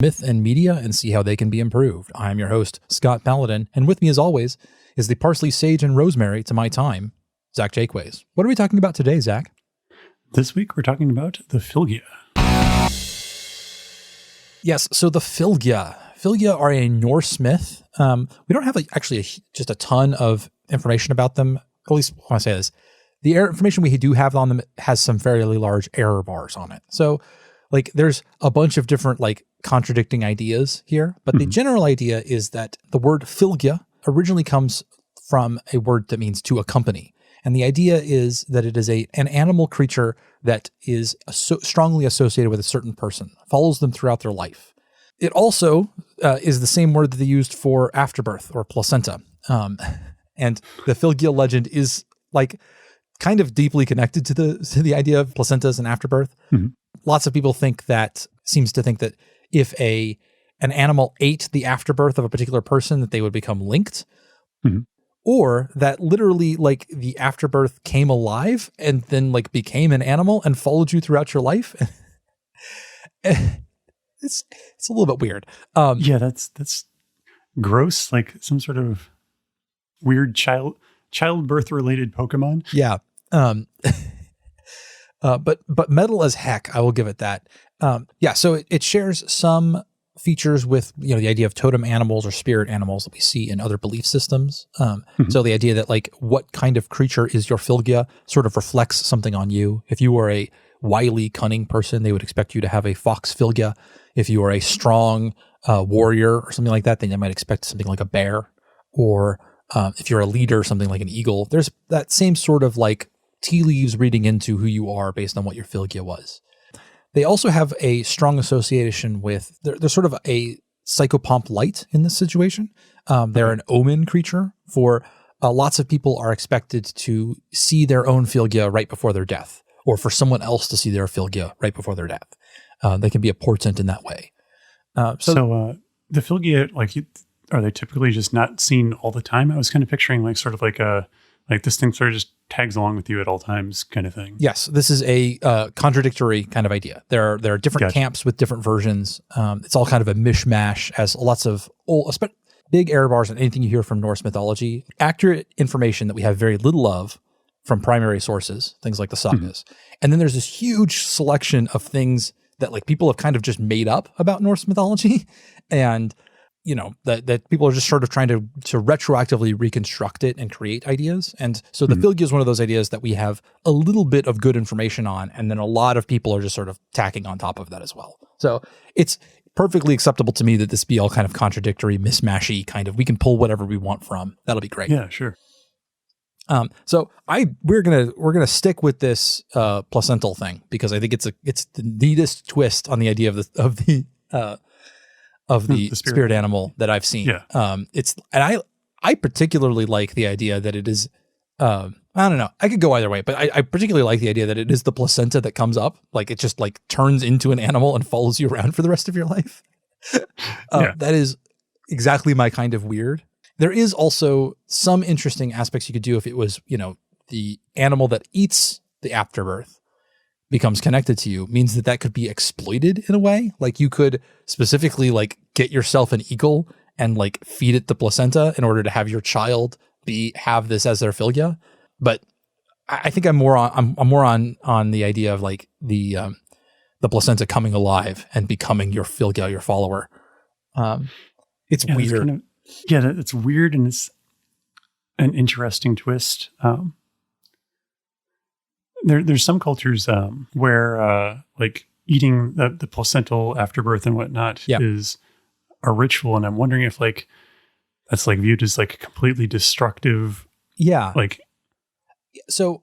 Myth and media and see how they can be improved. I'm your host, Scott Paladin, and with me as always is the parsley, sage, and rosemary to my thyme, Zach Jaquays. What are we talking about today, Zach? This week we're talking about the Fylgja. Yes, so the Fylgja. Fylgja are a Norse myth. We don't have just a ton of information about them. At least when I say this, the information we do have on them has some fairly large error bars on it. So there's a bunch of different contradicting ideas here, but the general idea is that the word Fylgja originally comes from a word that means to accompany. And the idea is that it is an animal creature that is strongly associated with a certain person, follows them throughout their life. It also is the same word that they used for afterbirth or placenta. And the Fylgja legend is kind of deeply connected to the idea of placentas and afterbirth. Mm-hmm. Lots of people seems to think that if an animal ate the afterbirth of a particular person, that they would become linked. Mm-hmm. Or that literally the afterbirth came alive and then became an animal and followed you throughout your life. It's a little bit weird. Yeah, that's gross. Like some sort of weird childbirth related Pokemon. Yeah. But metal as heck, I will give it that. So it shares some features with, the idea of totem animals or spirit animals that we see in other belief systems. So the idea that what kind of creature is your Fylgja sort of reflects something on you. If you are a wily, cunning person, they would expect you to have a fox Fylgja. If you are a strong warrior or something like that, then they might expect something like a bear. Or if you're a leader, something like an eagle. There's that same sort of tea leaves reading into who you are based on what your Fylgja was. They also have a strong association with, they're sort of a psychopomp light in this situation. They're an omen creature for lots of people are expected to see their own Fylgja right before their death, or for someone else to see their Fylgja right before their death. They can be a portent in that way. So the Fylgja, are they typically just not seen all the time? I was kind of picturing this thing sort of just tags along with you at all times kind of thing. Yes, this is a contradictory kind of idea. There are different camps with different versions. It's all kind of a mishmash, as lots of big error bars on anything you hear from Norse mythology. Accurate information that we have very little of from primary sources, things like the sagas. And then there's this huge selection of things that people have kind of just made up about Norse mythology. And that people are just sort of trying to retroactively reconstruct it and create ideas. And so the Fylgja is one of those ideas that we have a little bit of good information on, and then a lot of people are just sort of tacking on top of that as well. So it's perfectly acceptable to me that this be all kind of contradictory, mismashy kind of, we can pull whatever we want from. That'll be great. Yeah, sure. So we're gonna stick with this placental thing because I think it's the neatest twist on the idea of the spirit animal that I've seen. Yeah. I particularly like the idea that it is, I don't know, I could go either way, but I particularly like the idea that it is the placenta that comes up. It just turns into an animal and follows you around for the rest of your life. That is exactly my kind of weird. There is also some interesting aspects you could do if it was, the animal that eats the afterbirth becomes connected to you, means that could be exploited in a way. You could specifically get yourself an eagle and feed it the placenta in order to have your child have this as their Fylgja. But I think I'm more on the idea of the placenta coming alive and becoming your Fylgja, your follower. It's weird. It's weird, and it's an interesting twist. There's some cultures where eating the placental afterbirth and whatnot is a ritual, and I'm wondering if that's viewed as completely destructive. Yeah. So,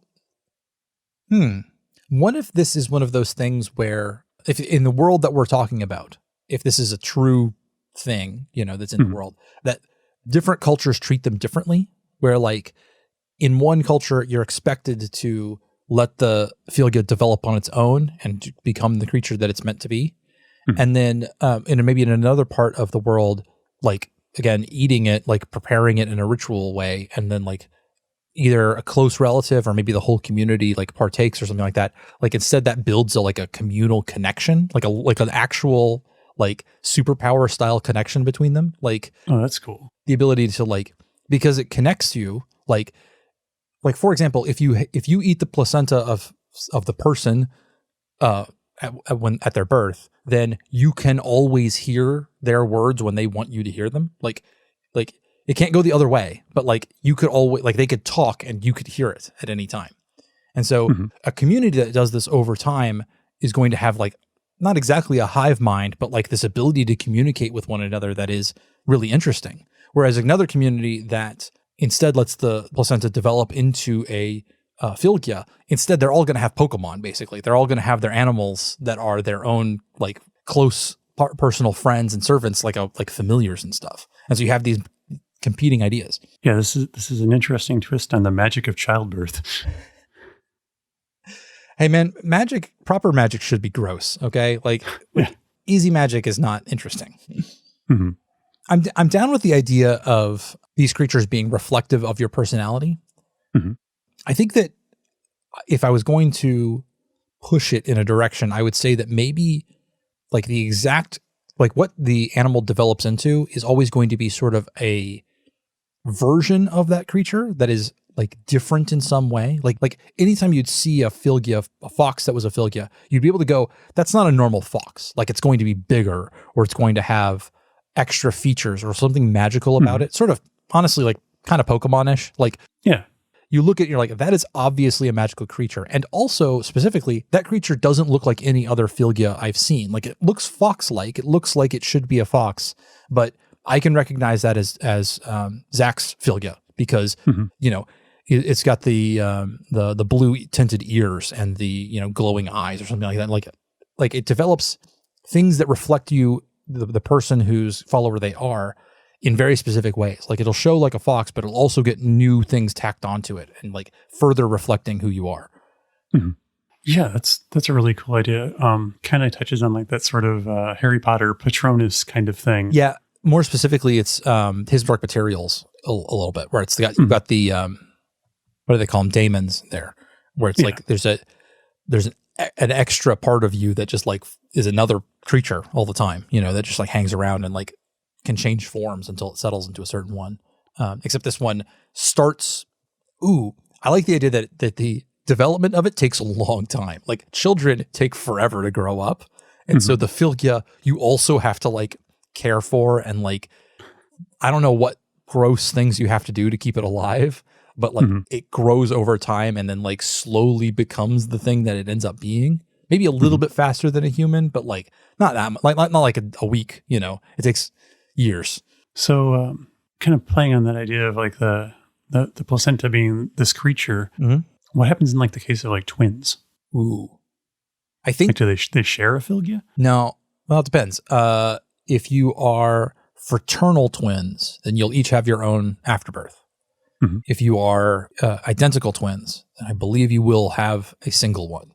what if this is one of those things where, if in the world that we're talking about, if this is a true thing, that's in the world, that different cultures treat them differently, where in one culture, you're expected to let the Fylgja develop on its own and become the creature that it's meant to be. And then maybe in another part of the world, again, eating it, preparing it in a ritual way, and then either a close relative or maybe the whole community partakes or something like that. Instead that builds a communal connection, an actual like superpower style connection between them. Like, oh, that's cool. The ability to like, because it connects you, like for example, if you eat the placenta of the person at their birth, then you can always hear their words when they want you to hear them. Like it can't go the other way, but like you could always, like they could talk and you could hear it at any time. And so a community that does this over time is going to have like not exactly a hive mind, but like this ability to communicate with one another that is really interesting. Whereas another community that instead lets the placenta develop into a Fylgjia, instead they're all going to have Pokemon, basically. They're all going to have their animals that are their own like close personal friends and servants, like familiars and stuff. And so you have these competing ideas. Yeah, this is an interesting twist on the magic of childbirth. Hey man, proper magic should be gross, okay? Like easy magic is not interesting. Mm-hmm. I'm down with the idea of these creatures being reflective of your personality. Mm-hmm. I think that if I was going to push it in a direction, I would say that maybe like the exact, like what the animal develops into is always going to be sort of a version of that creature that is like different in some way. Like anytime you'd see a Fylgjia, a fox that was a Fylgjia, you'd be able to go, that's not a normal fox. Like it's going to be bigger, or it's going to have extra features or something magical about it. Sort of honestly, like kind of Pokemon-ish. Like, yeah, you look at it, you're like, that is obviously a magical creature. And also specifically, that creature doesn't look like any other Fylgjia I've seen. Like it looks fox-like. It looks like it should be a fox, but I can recognize that as Zach's Fylgjia because, you know, it's got the blue tinted ears and the, you know, glowing eyes or something like that. Like it develops things that reflect you, the person whose follower they are, in very specific ways. Like it'll show like a fox, but it'll also get new things tacked onto it and like further reflecting who you are. Mm-hmm. Yeah, that's a really cool idea. Kind of touches on like that sort of Harry Potter Patronus kind of thing. Yeah, more specifically, it's his dark materials a little bit, where it's you've got the what do they call them, daemons there, where it's like there's an extra part of you that just like is another creature all the time, you know, that just like hangs around and like can change forms until it settles into a certain one. Except this one starts. I like the idea that the development of it takes a long time. Like children take forever to grow up, and so the Fylgjia you also have to like care for, and like I don't know what gross things you have to do to keep it alive, but like it grows over time and then like slowly becomes the thing that it ends up being. Maybe a little bit faster than a human, but like not that like not like a week, you know. It takes years. So kind of playing on that idea of like the placenta being this creature, what happens in like the case of like twins? I think like, do they share a Fylgjia? No. Well, it depends. If you are fraternal twins, then you'll each have your own afterbirth. If you are identical twins, then I believe you will have a single one.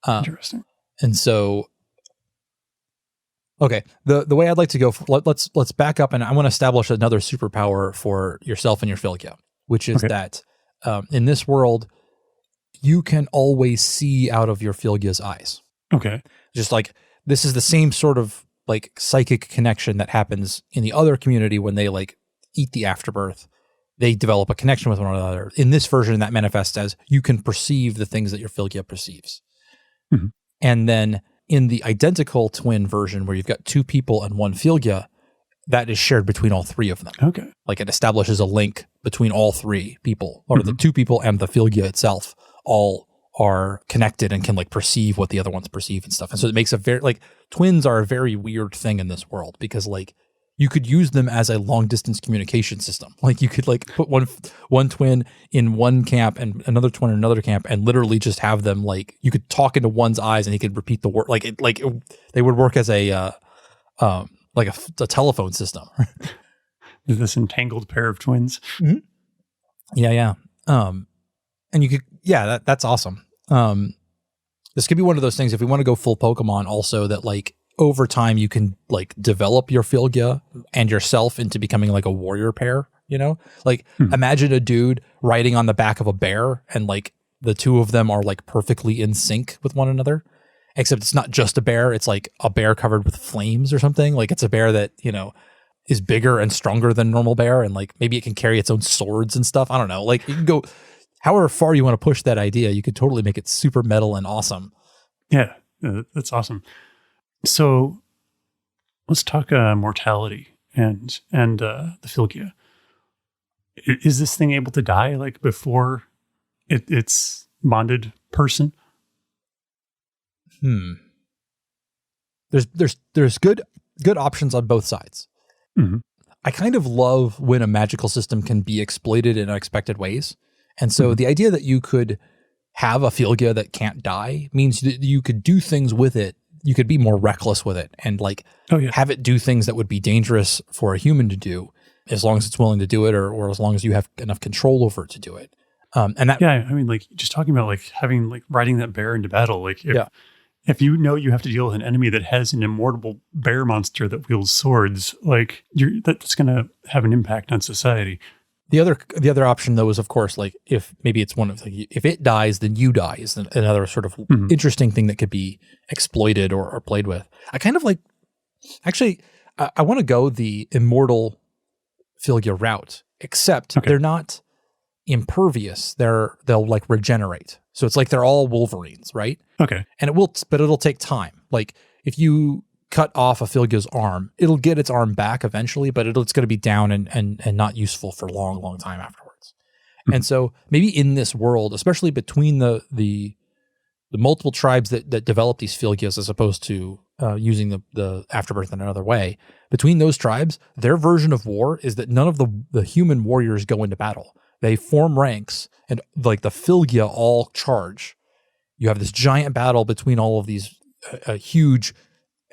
Interesting. And so, okay, the way I'd like to go, let's back up, and I want to establish another superpower for yourself and your Fylgjia, which is that in this world, you can always see out of your Fylgjia's eyes. Okay. Just like this is the same sort of like psychic connection that happens in the other community when they like eat the afterbirth. They develop a connection with one another. In this version, that manifests as you can perceive the things that your Fylgjia perceives. And then in the identical twin version, where you've got two people and one Fylgjia, that is shared between all three of them. Okay. Like it establishes a link between all three people, or the two people and the Fylgjia itself all are connected and can like perceive what the other ones perceive and stuff. And so it makes a very, like, twins are a very weird thing in this world because like you could use them as a long distance communication system. Like you could like put one twin in one camp and another twin in another camp and literally just have them like, you could talk into one's eyes and he could repeat the word. They would work as a telephone system. This entangled pair of twins. Yeah. And you could, that's awesome. This could be one of those things, if we want to go full Pokemon also, that like over time you can like develop your Fylgjia and yourself into becoming like a warrior pair, you know? Like imagine a dude riding on the back of a bear and like the two of them are like perfectly in sync with one another. except it's not just a bear. It's like a bear covered with flames or something. Like it's a bear that, is bigger and stronger than normal bear. And like, maybe it can carry its own swords and stuff. I don't know. Like you can go however far you want to push that idea. You could totally make it super metal and awesome. Yeah, that's awesome. So let's talk mortality and the Fylgjia. Is this thing able to die like before its bonded person? There's good options on both sides. Mm-hmm. I kind of love when a magical system can be exploited in unexpected ways. And so the idea that you could have a Fylgjia that can't die means that you could do things with it. You could be more reckless with it and like have it do things that would be dangerous for a human to do, as long as it's willing to do it, or as long as you have enough control over it to do it. And that, I mean, like just talking about like having like riding that bear into battle, like if you know you have to deal with an enemy that has an immortal bear monster that wields swords, like that's going to have an impact on society. The other option though is, of course, like if maybe it's one of like, if it dies, then you die is another sort of interesting thing that could be exploited or played with. I kind of like, actually, I want to go the immortal Fylgjia route, except they're not impervious. They'll like regenerate. So it's like they're all Wolverines, right? Okay. And it'll take time. Like if you cut off a Fylgja's arm, it'll get its arm back eventually, but it's going to be down and not useful for a long, long time afterwards. And so maybe in this world, especially between the multiple tribes that develop these Fylgjas as opposed to using the afterbirth in another way, between those tribes, their version of war is that none of the human warriors go into battle. They form ranks and like the Fylgjia all charge. You have this giant battle between all of these huge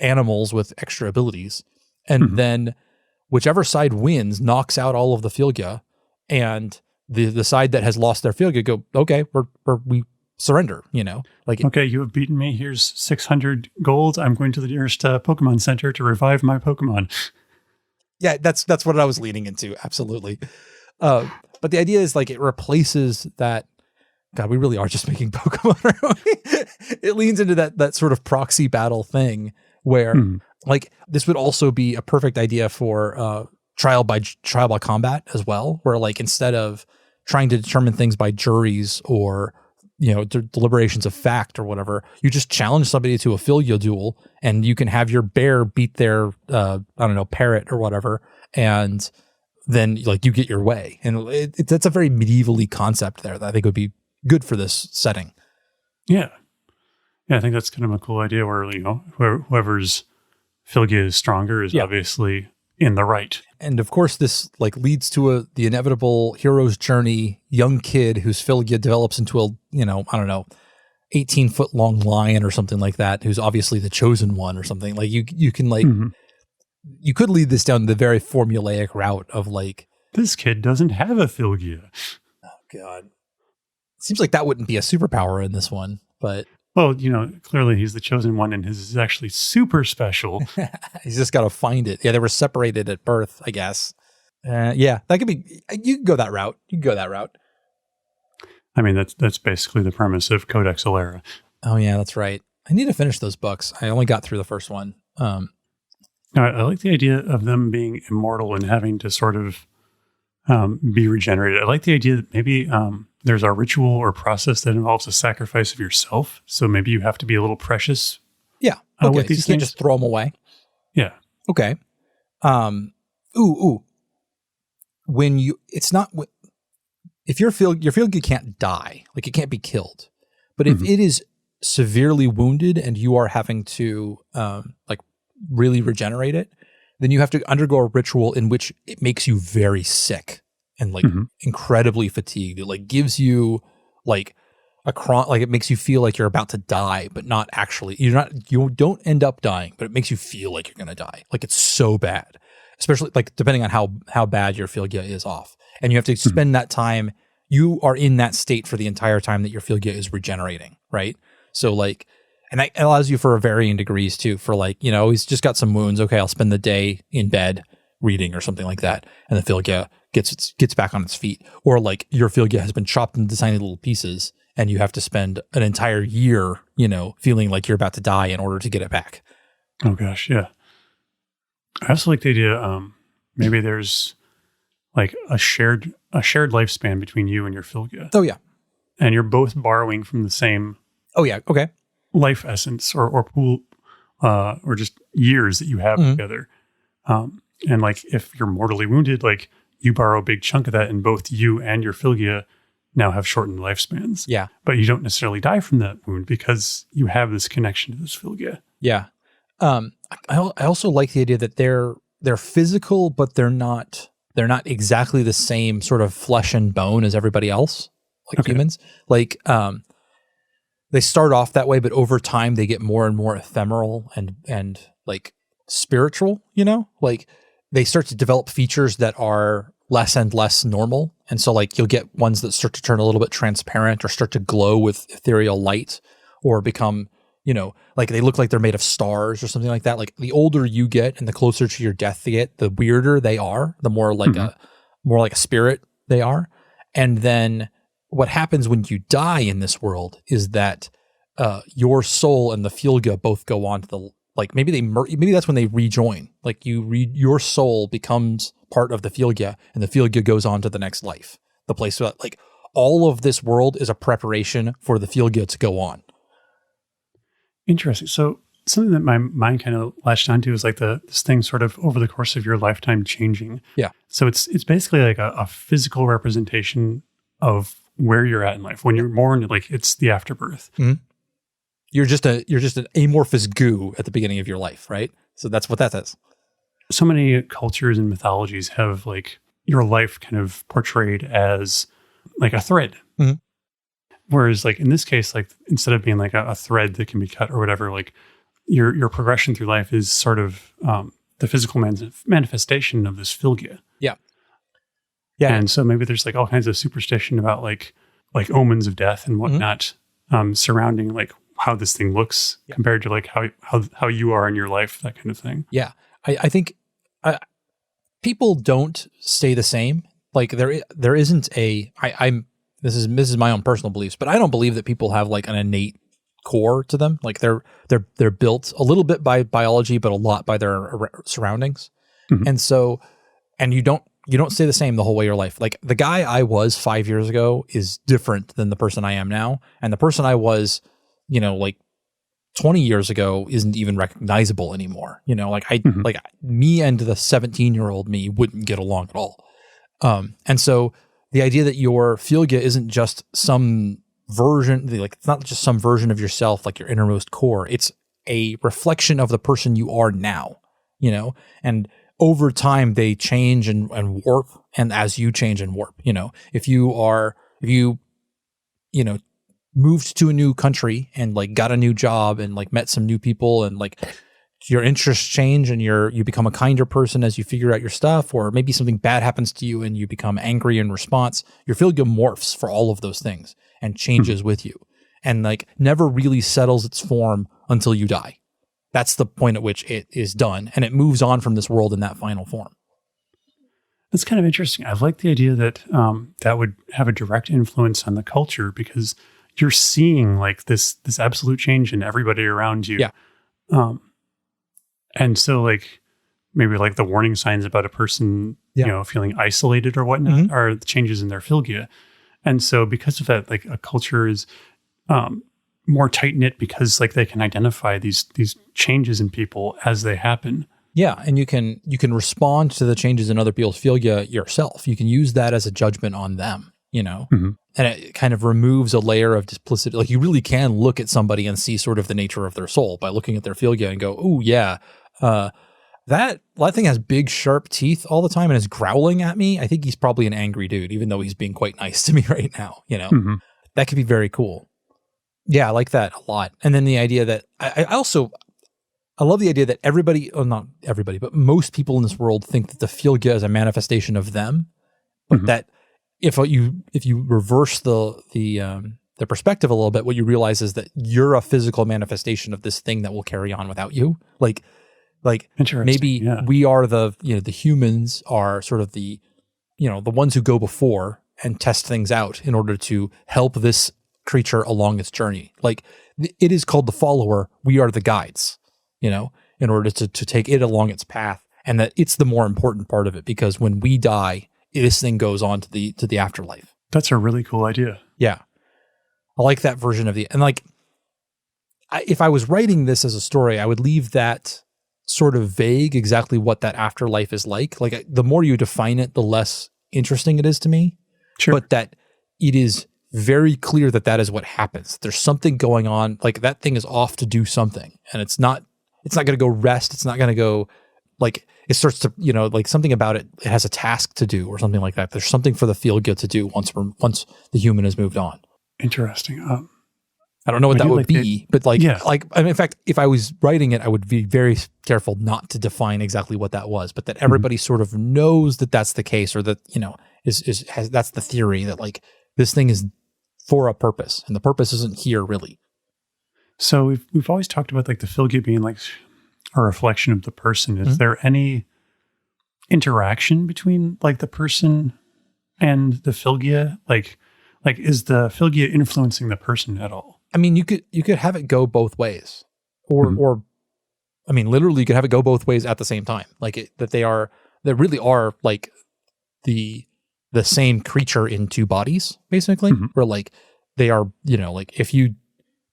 animals with extra abilities. And then whichever side wins knocks out all of the Fylgjia, and the side that has lost their Fylgjia go, okay, we surrender, like, okay, you have beaten me. Here's 600 gold. I'm going to the nearest Pokemon Center to revive my Pokemon. Yeah, that's what I was leaning into. Absolutely. But the idea is like it replaces that. God, we really are just making Pokemon, aren't we? It leans into that sort of proxy battle thing where like this would also be a perfect idea for trial by combat as well, where like instead of trying to determine things by juries or deliberations of fact or whatever, you just challenge somebody to a Fylgjia duel, and you can have your bear beat their parrot or whatever, and then like you get your way. And that's a very medievally concept there that I think would be good for this setting. Yeah, I think that's kind of a cool idea where whoever's Fylgjia is stronger is obviously in the right. And of course, this like leads to the inevitable hero's journey. Young kid whose Fylgjia develops into a 18-foot long lion or something like that, who's obviously the chosen one or something. Like you can like you could lead this down the very formulaic route of like, this kid doesn't have a Fylgjia. Oh God, seems like that wouldn't be a superpower in this one, but. Well, clearly he's the chosen one, and his is actually super special. He's just got to find it. Yeah, they were separated at birth, I guess. Yeah, that could be. You can go that route. I mean, that's basically the premise of Codex Alera. Oh yeah, that's right. I need to finish those books. I only got through the first one. I like the idea of them being immortal and having to sort of be regenerated. I like the idea that maybe there's a ritual or process that involves a sacrifice of yourself. So maybe you have to be a little precious. Yeah. Okay. With these you can't just throw them away. Yeah. Okay. If your Fylgjia can't die, like it can't be killed, but if it is severely wounded and you are having to like really regenerate it, then you have to undergo a ritual in which it makes you very sick and like incredibly fatigued. It like gives you like like it makes you feel like you're about to die, but not actually. You don't end up dying, but it makes you feel like you're going to die. Like it's so bad, especially like depending on how bad your Fylgjia is off. And you have to spend that time. You are in that state for the entire time that your Fylgjia is regenerating, right? So like, and that allows you for varying degrees too, for like, he's just got some wounds. Okay, I'll spend the day in bed reading or something like that. And the Fylgjia gets back on its feet. Or like your Fylgjia has been chopped into tiny little pieces and you have to spend an entire year, feeling like you're about to die in order to get it back. Oh gosh, yeah. I also like the idea, maybe there's like a shared lifespan between you and your Fylgja. Oh yeah. And you're both borrowing from the same okay. life essence or pool, or just years that you have together. And like if you're mortally wounded, like you borrow a big chunk of that, and both you and your Fylgja now have shortened lifespans. Yeah. But you don't necessarily die from that wound because you have this connection to this Fylgja. Yeah. I also like the idea that they're physical, but they're not exactly the same sort of flesh and bone as everybody else, like humans. Like, they start off that way, but over time they get more and more ephemeral and like spiritual, like they start to develop features that are less and less normal. And so like you'll get ones that start to turn a little bit transparent or start to glow with ethereal light or become, like they look like they're made of stars or something like that. Like the older you get and the closer to your death they get, the weirder they are, the more like a spirit they are. And then what happens when you die in this world is that your soul and the Fylgja both go on to the, like maybe that's when they rejoin. Like your soul becomes part of the Fylgja, and the Fylgja goes on to the next life. The place where, like, all of this world is a preparation for the Fylgja to go on. Interesting. So something that my mind kind of latched onto is like this thing sort of over the course of your lifetime changing. Yeah. So it's basically like a physical representation of where you're at in life. When you're born, like it's the afterbirth. Mm-hmm. You're just an amorphous goo at the beginning of your life, right? So that's what that is. So many cultures and mythologies have like your life kind of portrayed as like a thread. Mm-hmm. Whereas like in this case, like instead of being like a thread that can be cut or whatever, like your progression through life is sort of the physical manifestation of this Fylgja. Yeah. Yeah. And so maybe there's like all kinds of superstition about like omens of death and whatnot surrounding like how this thing looks compared to like how you are in your life, that kind of thing. Yeah. I think people don't stay the same. Like there isn't this is my own personal beliefs, but I don't believe that people have like an innate core to them. Like they're built a little bit by biology, but a lot by their surroundings. Mm-hmm. And so, and you don't stay the same the whole way of your life. Like the guy I was 5 years ago is different than the person I am now. And the person I was, like 20 years ago isn't even recognizable anymore. Like me and the 17-year-old me wouldn't get along at all. And so the idea that your Fylgja isn't just some version, like it's not just some version of yourself, like your innermost core. It's a reflection of the person you are now, and over time they change and warp. And as you change and warp, if you moved to a new country and like got a new job and like met some new people and like your interests change and you become a kinder person as you figure out your stuff, or maybe something bad happens to you and you become angry in response, your Fylgja morphs for all of those things and changes with you and like never really settles its form until you die. That's the point at which it is done, and it moves on from this world in that final form. That's kind of interesting. I like the idea that that would have a direct influence on the culture because you're seeing like this absolute change in everybody around you. Yeah. And so like maybe like the warning signs about a person, feeling isolated or whatnot are the changes in their Fylgja. And so because of that, like a culture is more tight knit because like they can identify these changes in people as they happen. Yeah, and you can respond to the changes in other people's Fylgja yourself. You can use that as a judgment on them, and it kind of removes a layer of duplicity. Like you really can look at somebody and see sort of the nature of their soul by looking at their Fylgja and go, oh yeah, that thing has big sharp teeth all the time and is growling at me. I think he's probably an angry dude, even though he's being quite nice to me right now. That could be very cool. Yeah, I like that a lot. And then the idea that I love the idea that not everybody, but most people in this world think that the Fylgja is a manifestation of them, but that if you reverse the perspective a little bit, what you realize is that you're a physical manifestation of this thing that will carry on without you. Like maybe we are the humans are sort of the ones who go before and test things out in order to help this creature along its journey. Like it is called the follower. We are the guides, in order to take it along its path, and that it's the more important part of it, because when we die, this thing goes on to the afterlife. That's a really cool idea. Yeah. I like that version of and like, if I was writing this as a story, I would leave that sort of vague, exactly what that afterlife is like. Like the more you define it, the less interesting it is to me. Sure. But that it is very clear that is what happens. There's something going on. Like that thing is off to do something, and it's not going to go rest. It's not going to go, like, it starts to, like something about it. It has a task to do or something like that. There's something for the Fylgja to do once the human has moved on. Interesting. I don't know what that would be, but I mean, in fact, if I was writing it, I would be very careful not to define exactly what that was, but that everybody sort of knows that that's the case, or that, that's the theory, that like this thing is for a purpose, and the purpose isn't here really. So we've always talked about like the Fylgja being like a reflection of the person. Is there any interaction between like the person and the Fylgja? Like is the Fylgja influencing the person at all? I mean, you could have it go both ways, or I mean, literally, you could have it go both ways at the same time. Like they really are like the same creature in two bodies, basically. Where like they are, like if you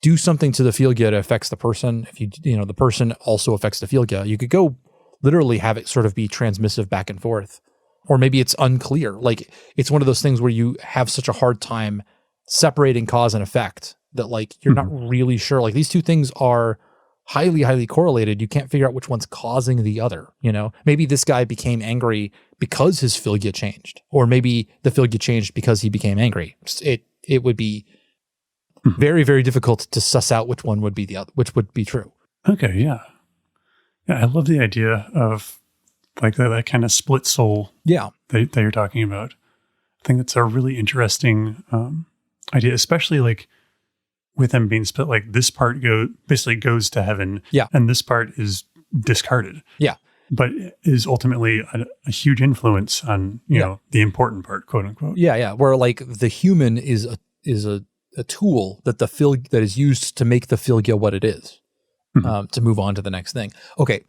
do something to the Fylgja, it affects the person. If the person also affects the Fylgja, you could go literally have it sort of be transmissive back and forth, or maybe it's unclear. Like it's one of those things where you have such a hard time separating cause and effect, that like you're not really sure. Like these two things are highly, highly correlated. You can't figure out which one's causing the other. Maybe this guy became angry because his Fylgja changed, or maybe the Fylgja changed because he became angry. It would be very, very difficult to suss out which one would be the other, which would be true. Okay, yeah. I love the idea of like that kind of split soul. Yeah, that you're talking about. I think that's a really interesting idea, especially like with them being split, like this part basically goes to heaven, and this part is discarded. Yeah. But is ultimately a huge influence on, the important part, quote unquote. Yeah, yeah. Where like the human is a tool that that is used to make the Fylgja what it is, to move on to the next thing. Okay,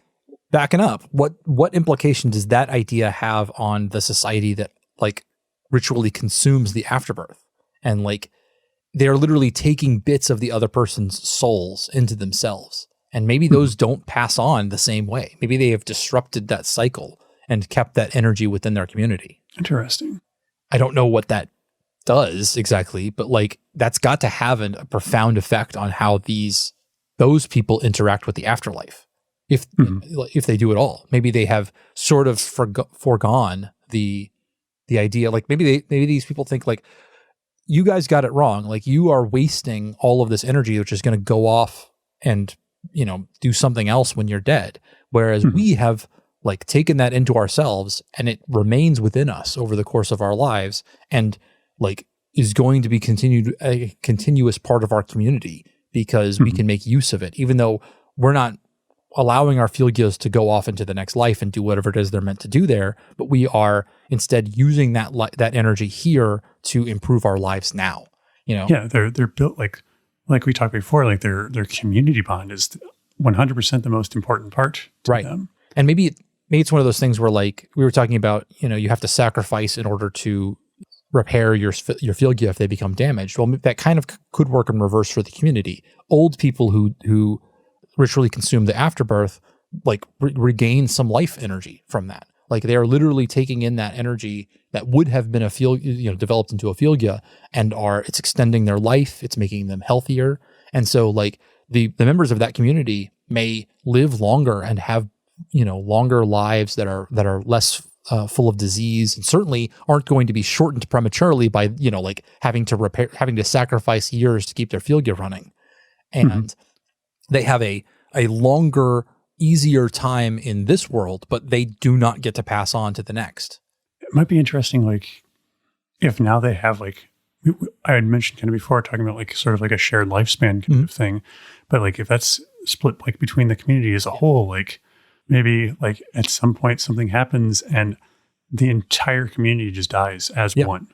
backing up, what implication does that idea have on the society that like ritually consumes the afterbirth, and like they are literally taking bits of the other person's souls into themselves. And maybe those don't pass on the same way. Maybe they have disrupted that cycle and kept that energy within their community. Interesting. I don't know what that does exactly, but like that's got to have a profound effect on how those people interact with the afterlife. If they do at all. Maybe they have sort of foregone the idea. Like maybe these people think like, you guys got it wrong. Like you are wasting all of this energy, which is going to go off and, do something else when you're dead. Whereas we have like taken that into ourselves, and it remains within us over the course of our lives, and like is going to be a continuous part of our community, because we can make use of it, even though we're not allowing our Fylgjas to go off into the next life and do whatever it is they're meant to do there, but we are instead using that energy here to improve our lives now. Yeah, they're built like we talked before, like their community bond is 100% the most important part to them. And maybe it's one of those things where like we were talking about, you have to sacrifice in order to repair your Fylgja if they become damaged. Well, that kind of could work in reverse for the community. Old people who ritually consume the afterbirth, like regain some life energy from that. Like they are literally taking in that energy that would have been developed into a Fylgja, and it's extending their life. It's making them healthier. And so like the members of that community may live longer and have, longer lives that are less full of disease, and certainly aren't going to be shortened prematurely by, like having to sacrifice years to keep their Fylgja running. And they have a longer, easier time in this world, but they do not get to pass on to the next. It might be interesting, like, if now they have, like, I had mentioned kind of before, talking about, like, sort of like a shared lifespan kind of thing, but, like, if that's split, like, between the community as a whole, like, maybe, like, at some point something happens and the entire community just dies as one.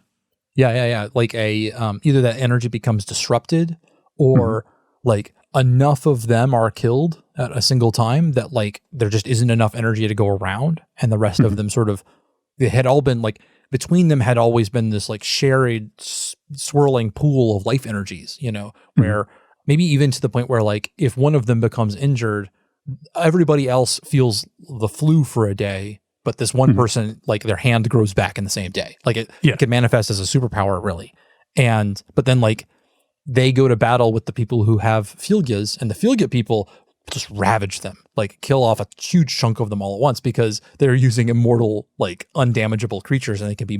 Yeah. Like a either that energy becomes disrupted, or like enough of them are killed at a single time that like there just isn't enough energy to go around, and the rest of them sort of, they had all been like, between them had always been this like shared swirling pool of life energies, you know, where maybe even to the point where like if one of them becomes injured, everybody else feels the flu for a day, but this one person, like their hand grows back in the same day. Like it could manifest as a superpower, really. But then like they go to battle with the people who have Fylgjas, and the Fylgja people just ravage them, like kill off a huge chunk of them all at once, because they're using immortal, like undamageable creatures, and they can be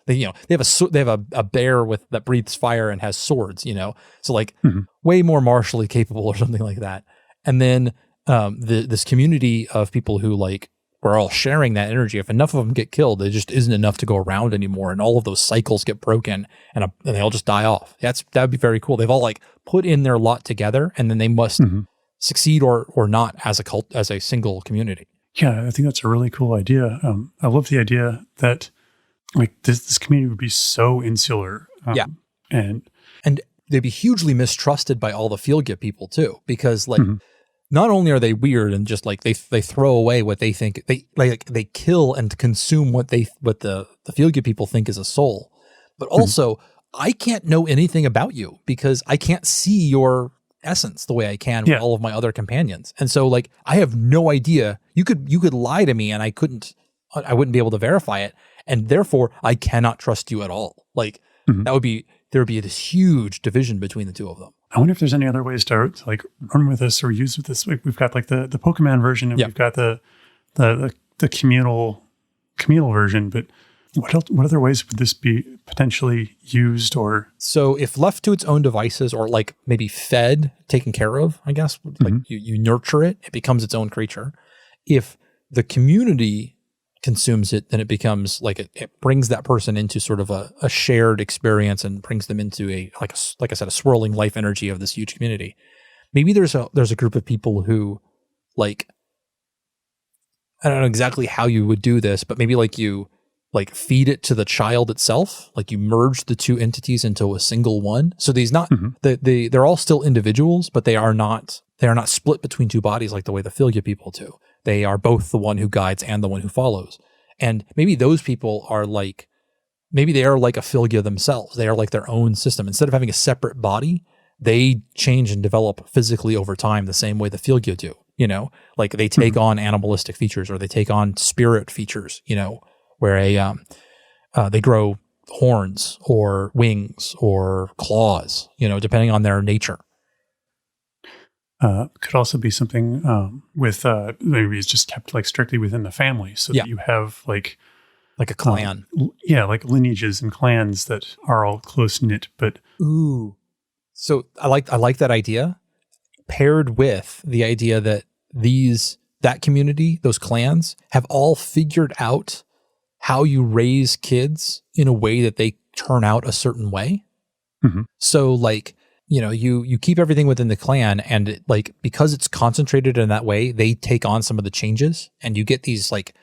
they have a bear that breathes fire and has swords, you know, so like way more martially capable or something like that. And then this community of people who like we're all sharing that energy. If enough of them get killed, there just isn't enough to go around anymore, and all of those cycles get broken, and they all just die off. That'd be very cool. They've all like put in their lot together, and then they must succeed or not as a cult, as a single community. Yeah, I think that's a really cool idea. I love the idea that like this community would be so insular. And they'd be hugely mistrusted by all the Fylgja people too, because like not only are they weird and just like they throw away what they think, they kill and consume what the Fylgja people think is a soul, but also I can't know anything about you because I can't see your essence the way I can with all of my other companions. And so like I have no idea. You could lie to me and I wouldn't be able to verify it, and therefore I cannot trust you at all. Like there would be this huge division between the two of them. I wonder if there's any other ways to like run with this or use with this. We've got like the Pokemon version, and we've got the communal version, but what other ways would this be potentially used? Or so if left to its own devices, or like maybe fed, taken care of, I guess, like you nurture it, it becomes its own creature. If the community consumes it, then it becomes like it brings that person into sort of a shared experience and brings them into like I said, a swirling life energy of this huge community. Maybe there's a group of people who like, I don't know exactly how you would do this, but maybe like you like feed it to the child itself, like you merge the two entities into a single one. So these they're all still individuals, but they are not split between two bodies like the way the Fylgja people do. They are both the one who guides and the one who follows. And maybe those people are like, maybe they are like a Fylgja themselves. They are like their own system. Instead of having a separate body, they change and develop physically over time the same way the Fylgja do, you know, like they take on animalistic features, or they take on spirit features, you know, where they grow horns or wings or claws, you know, depending on their nature. Could also be something with maybe it's just kept like strictly within the family, so that you have like a clan, like lineages and clans that are all close knit. But so I like that idea, paired with the idea that that community, those clans, have all figured out how you raise kids in a way that they turn out a certain way. So like, you know, you keep everything within the clan, and like, because it's concentrated in that way, they take on some of the changes, and you get these like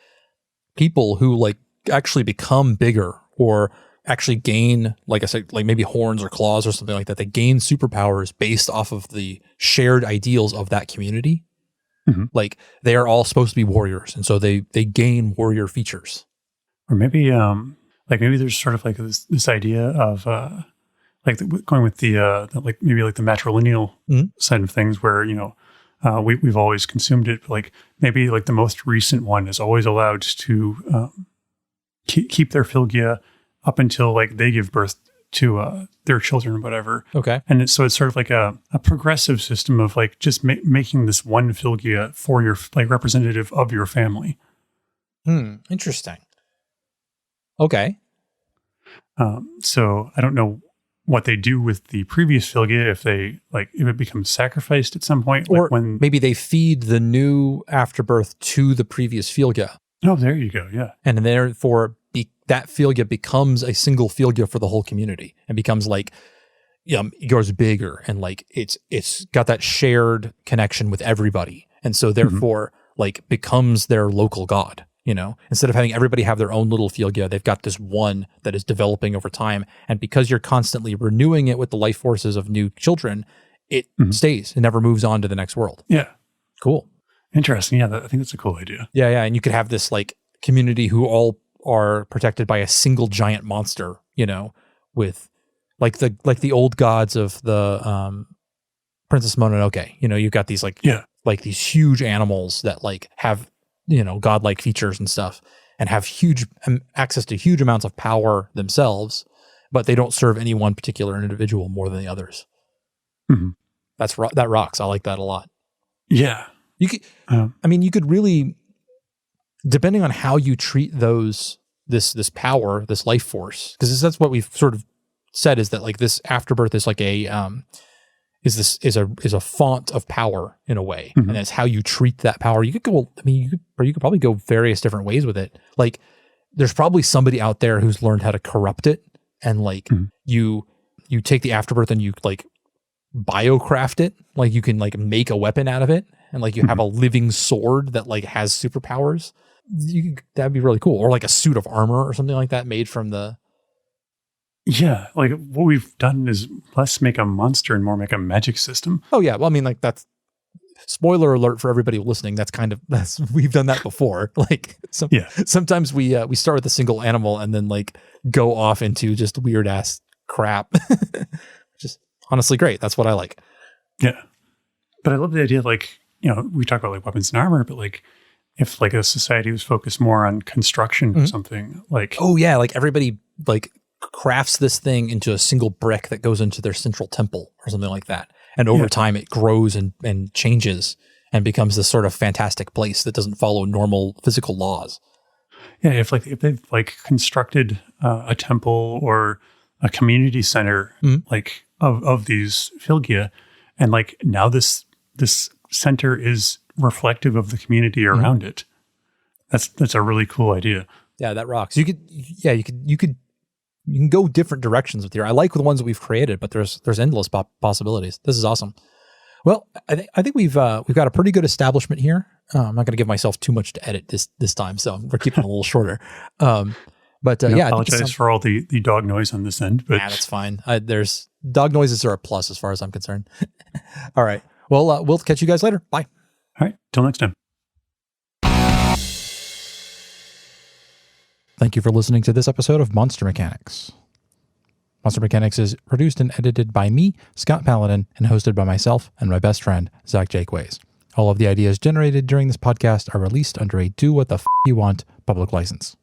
people who like actually become bigger, or actually gain, like I said, like maybe horns or claws or something like that. They gain superpowers based off of the shared ideals of that community. Like they are all supposed to be warriors, and so they gain warrior features. Or maybe maybe there's sort of like this idea of like going with the like maybe like the matrilineal side of things, where, you know, we've always consumed it, but like maybe like the most recent one is always allowed to keep their Fylgja up until like they give birth to their children or whatever. Okay. And so it's sort of like a progressive system of like just making this one Fylgja for your like representative of your family. Interesting. Okay. So I don't know what they do with the previous Fylgja, if it becomes sacrificed at some point, or like when maybe they feed the new afterbirth to the previous Fylgja. Oh, there you go. Yeah. And therefore that Fylgja becomes a single Fylgja for the whole community, and becomes like, it grows bigger, and like it's got that shared connection with everybody. And so therefore like becomes their local god. instead of having everybody have their own little Fylgja, they've got this one that is developing over time. And because you're constantly renewing it with the life forces of new children, it stays. It never moves on to the next world. Yeah. Cool. Interesting. Yeah, I think that's a cool idea. Yeah, yeah. And you could have this like community who all are protected by a single giant monster, with like the old gods of the Princess Mononoke. You've got these like these huge animals that like have, godlike features and stuff, and have huge access to huge amounts of power themselves, but they don't serve any one particular individual more than the others. That rocks. I like that a lot. Yeah. You could, you could really, depending on how you treat this power, this life force, because that's what we've sort of said, is that like this afterbirth is like is a font of power in a way, and it's how you treat that power. You could go, you could probably go various different ways with it. Like, there's probably somebody out there who's learned how to corrupt it, and like you take the afterbirth and you like biocraft it, like you can like make a weapon out of it, and like you have a living sword that like has superpowers. That'd be really cool. Or like a suit of armor or something like that made from the. Yeah, like what we've done is less make a monster and more make a magic system. Oh yeah, well, like that's spoiler alert for everybody listening. We've done that before. Like sometimes we start with a single animal and then like go off into just weird ass crap. Which is honestly great. That's what I like. Yeah, but I love the idea of like, we talk about like weapons and armor, but like if like a society was focused more on construction or something, like like everybody like crafts this thing into a single brick that goes into their central temple or something like that, and over time it grows and changes and becomes this sort of fantastic place that doesn't follow normal physical laws. Yeah, if they've like constructed a temple or a community center like of these Fylgjia, and like now this center is reflective of the community around it. That's a really cool idea. Yeah, that rocks. You can go different directions with your. I like the ones that we've created, but there's endless possibilities. This is awesome. Well, I think we've got a pretty good establishment here. I'm not going to give myself too much to edit this time, so we're keeping it a little shorter. But I apologize for all the dog noise on this end. But that's fine. There's dog noises are a plus as far as I'm concerned. All right. Well, we'll catch you guys later. Bye. All right. Till next time. Thank you for listening to this episode of Monster Mechanics. Monster Mechanics is produced and edited by me, Scott Paladin, and hosted by myself and my best friend, Zach Jaquays. All of the ideas generated during this podcast are released under a do what the f*** you want public license.